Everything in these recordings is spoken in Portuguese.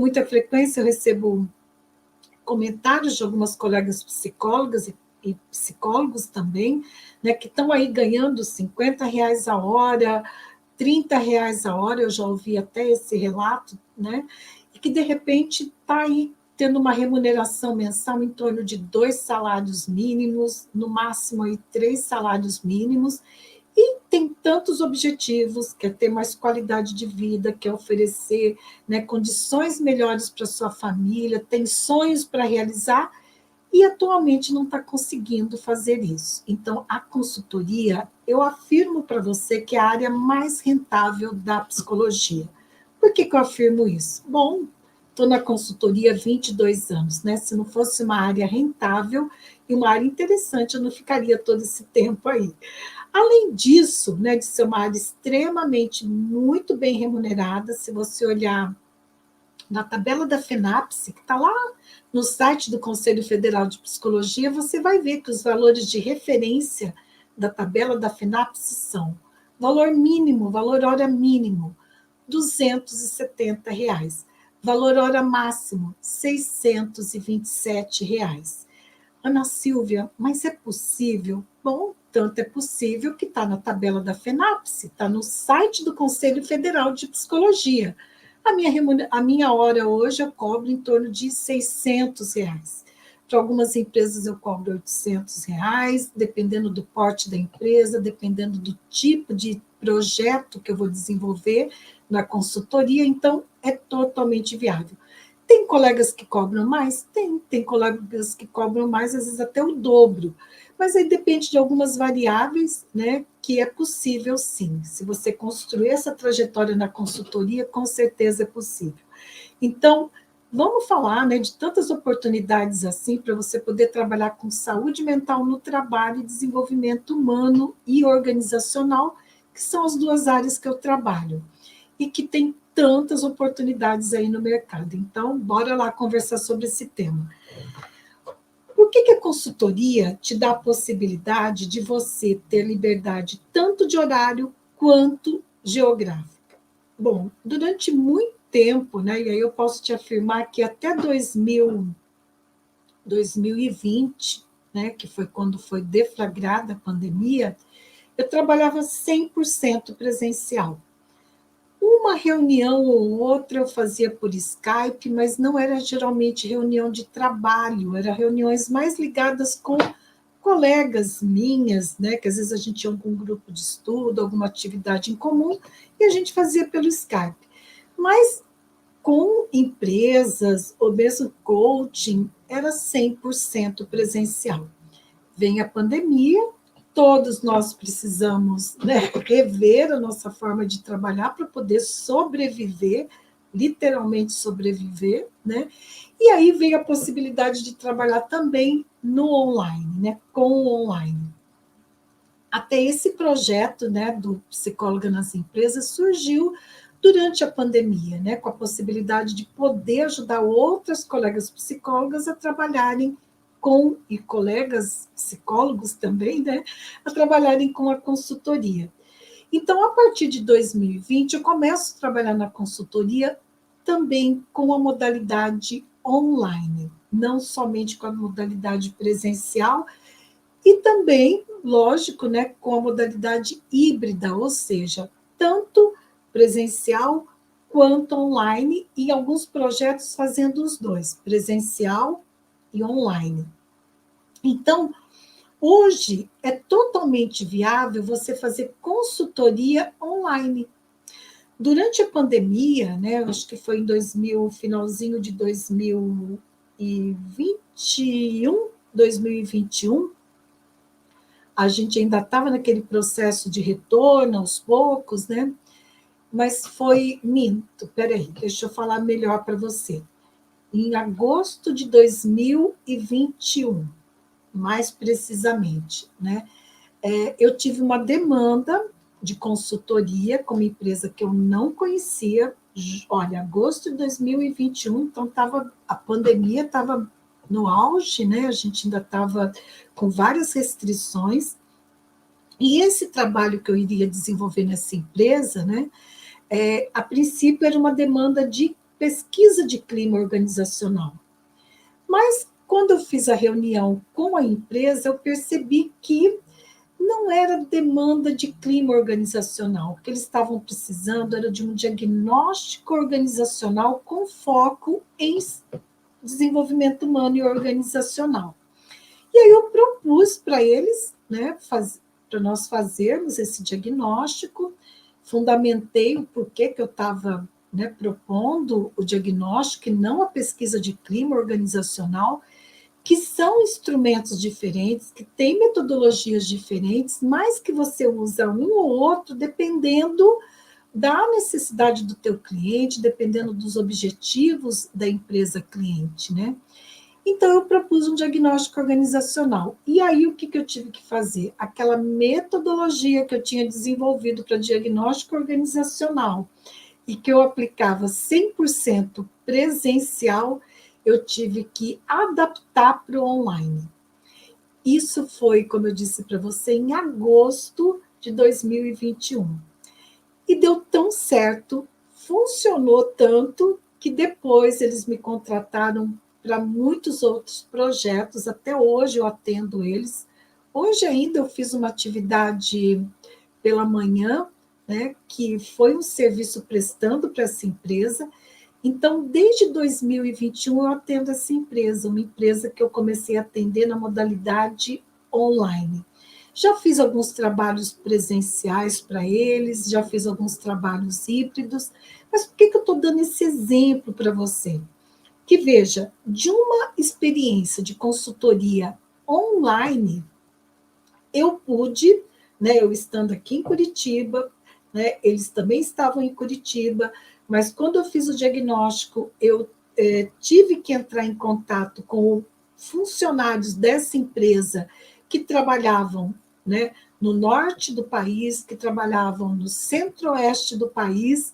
muita frequência eu recebo comentários de algumas colegas psicólogas e psicólogos também, né, que estão aí ganhando R$ 50 a hora, R$ 30 a hora, eu já ouvi até esse relato, né, e que de repente está aí tendo uma remuneração mensal em torno de 2 salários mínimos, no máximo aí 3 salários mínimos, e tem tantos objetivos, quer ter mais qualidade de vida, quer oferecer, né, condições melhores para sua família, tem sonhos para realizar, e atualmente não está conseguindo fazer isso. Então, a consultoria, eu afirmo para você que é a área mais rentável da psicologia. Por que eu afirmo isso? Bom, estou na consultoria há 22 anos, né? Se não fosse uma área rentável e uma área interessante, eu não ficaria todo esse tempo aí. Além disso, né, de ser uma área extremamente muito bem remunerada, se você olhar na tabela da FENAPSE, que está lá no site do Conselho Federal de Psicologia, você vai ver que os valores de referência da tabela da FENAPSE são valor mínimo, valor hora mínimo, R$ 270. Valor hora máximo, R$ 627. Ana Silvia, mas é possível? Bom, tanto é possível que está na tabela da FENAPSE, está no site do Conselho Federal de Psicologia. A minha hora hoje eu cobro em torno de R$ 600. Para algumas empresas eu cobro R$ 800, dependendo do porte da empresa, dependendo do tipo de projeto que eu vou desenvolver na consultoria, então é totalmente viável. Tem colegas que cobram mais? Tem colegas que cobram mais, às vezes até o dobro. Mas aí depende de algumas variáveis, né, que é possível sim. Se você construir essa trajetória na consultoria, com certeza é possível. Então, vamos falar, né, de tantas oportunidades assim para você poder trabalhar com saúde mental no trabalho e desenvolvimento humano e organizacional, que são as duas áreas que eu trabalho. E que tem tantas oportunidades aí no mercado. Então, bora lá conversar sobre esse tema. Por que a consultoria te dá a possibilidade de você ter liberdade tanto de horário quanto geográfica? Bom, durante muito tempo, né, e aí eu posso te afirmar que até 2020, né, que foi quando foi deflagrada a pandemia, eu trabalhava 100% presencial. Uma reunião ou outra eu fazia por Skype, mas não era geralmente reunião de trabalho, eram reuniões mais ligadas com colegas minhas, né, que às vezes a gente tinha algum grupo de estudo, alguma atividade em comum, e a gente fazia pelo Skype. Mas com empresas, ou mesmo coaching, era 100% presencial. Vem a pandemia, todos nós precisamos, né, rever a nossa forma de trabalhar para poder sobreviver, literalmente sobreviver, né? E aí veio a possibilidade de trabalhar também no online, né, com o online. Até esse projeto, né, do Psicóloga nas Empresas surgiu durante a pandemia, né, com a possibilidade de poder ajudar outras colegas psicólogas a trabalharem e colegas psicólogos também, né, a trabalharem com a consultoria. Então, a partir de 2020, eu começo a trabalhar na consultoria também com a modalidade online, não somente com a modalidade presencial, e também, lógico, né, com a modalidade híbrida, ou seja, tanto presencial quanto online, e alguns projetos fazendo os dois, presencial e online. Então, hoje é totalmente viável você fazer consultoria online. Durante a pandemia, né, acho que foi em finalzinho de 2021, a gente ainda estava naquele processo de retorno aos poucos, né? Mas peraí, deixa eu falar melhor para você. Em agosto de 2021, mais precisamente, né? Eu tive uma demanda de consultoria com uma empresa que eu não conhecia. Olha, agosto de 2021, então a pandemia estava no auge, né? A gente ainda estava com várias restrições. E esse trabalho que eu iria desenvolver nessa empresa, né? A princípio era uma demanda de pesquisa de clima organizacional. Mas, quando eu fiz a reunião com a empresa, eu percebi que não era demanda de clima organizacional. O que eles estavam precisando era de um diagnóstico organizacional com foco em desenvolvimento humano e organizacional. E aí eu propus para eles, né, para nós fazermos esse diagnóstico, fundamentei o porquê que eu estava, né, propondo o diagnóstico e não a pesquisa de clima organizacional, que são instrumentos diferentes, que têm metodologias diferentes, mas que você usa um ou outro dependendo da necessidade do teu cliente, dependendo dos objetivos da empresa cliente, né? Então, eu propus um diagnóstico organizacional. E aí, o que eu tive que fazer? Aquela metodologia que eu tinha desenvolvido para diagnóstico organizacional e que eu aplicava 100% presencial, eu tive que adaptar para o online. Isso foi, como eu disse para você, em agosto de 2021. E deu tão certo, funcionou tanto, que depois eles me contrataram para muitos outros projetos. Até hoje eu atendo eles. Hoje ainda eu fiz uma atividade pela manhã, né, que foi um serviço prestando para essa empresa. Então, desde 2021 eu atendo essa empresa, uma empresa que eu comecei a atender na modalidade online. Já fiz alguns trabalhos presenciais para eles, já fiz alguns trabalhos híbridos, mas por que eu estou dando esse exemplo para você? Que veja, de uma experiência de consultoria online, eu pude, né, eu estando aqui em Curitiba, né, eles também estavam em Curitiba, mas quando eu fiz o diagnóstico, eu tive que entrar em contato com funcionários dessa empresa que trabalhavam, né, no norte do país, que trabalhavam no centro-oeste do país,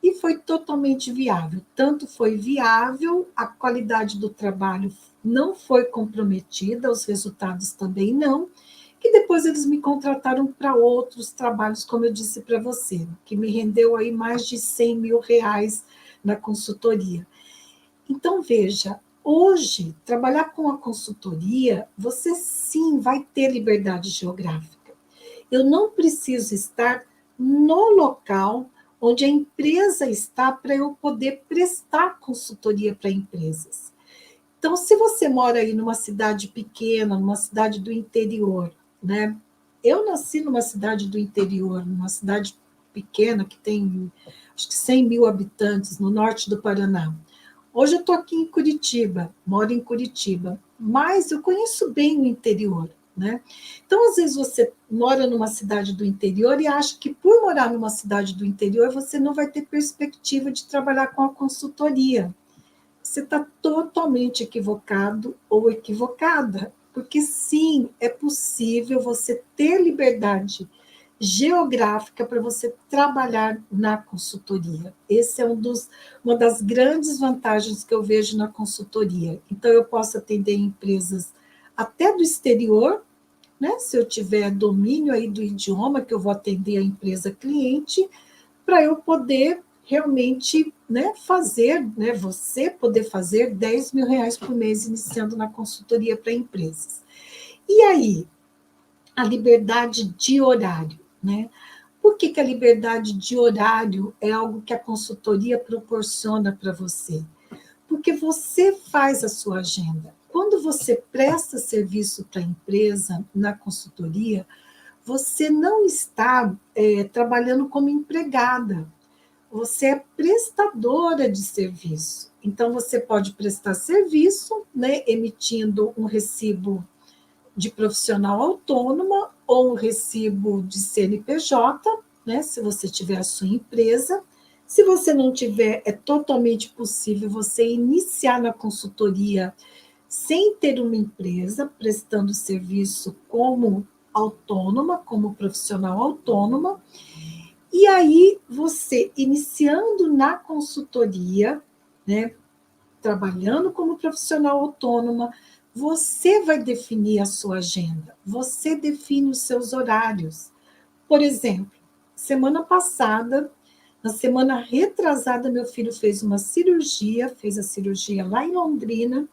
e foi totalmente viável. Tanto foi viável, a qualidade do trabalho não foi comprometida, os resultados também não, que depois eles me contrataram para outros trabalhos, como eu disse para você, que me rendeu aí mais de 100 mil reais na consultoria. Então, veja, hoje, trabalhar com a consultoria, você sim vai ter liberdade geográfica. Eu não preciso estar no local onde a empresa está para eu poder prestar consultoria para empresas. Então, se você mora aí numa cidade pequena, numa cidade do interior, né? Eu nasci numa cidade do interior, numa cidade pequena que tem, acho que 100 mil habitantes, no norte do Paraná. Hoje eu estou aqui em Curitiba, moro em Curitiba, mas eu conheço bem o interior, né? Então, às vezes você mora numa cidade do interior e acha que por morar numa cidade do interior você não vai ter perspectiva de trabalhar com a consultoria. Você está totalmente equivocado ou equivocada, porque sim, é possível você ter liberdade geográfica para você trabalhar na consultoria. Esse é uma das grandes vantagens que eu vejo na consultoria. Então, eu posso atender empresas até do exterior, né? Se eu tiver domínio aí do idioma, que eu vou atender a empresa cliente, para eu poder realmente, né, fazer, né, você poder fazer 10 mil reais por mês iniciando na consultoria para empresas. E aí, a liberdade de horário, né? Por que a liberdade de horário é algo que a consultoria proporciona para você? Porque você faz a sua agenda. Quando você presta serviço para a empresa na consultoria, você não está trabalhando como empregada, você é prestadora de serviço. Então, você pode prestar serviço, né, emitindo um recibo de profissional autônoma ou um recibo de CNPJ, né, se você tiver a sua empresa. Se você não tiver, é totalmente possível você iniciar na consultoria sem ter uma empresa, prestando serviço como autônoma, como profissional autônoma. E aí, você, iniciando na consultoria, né, trabalhando como profissional autônoma, você vai definir a sua agenda, você define os seus horários. Por exemplo, semana passada, Na semana retrasada, meu filho fez a cirurgia lá em Londrina,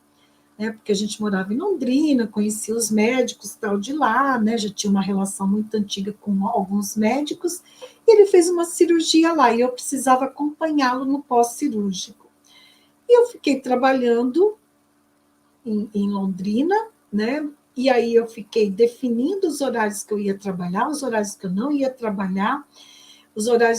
né, porque a gente morava em Londrina, conhecia os médicos tal de lá, né, já tinha uma relação muito antiga com alguns médicos, e ele fez uma cirurgia lá, e eu precisava acompanhá-lo no pós-cirúrgico. E eu fiquei trabalhando em Londrina, né, e aí eu fiquei definindo os horários que eu ia trabalhar, os horários que eu não ia trabalhar, os horários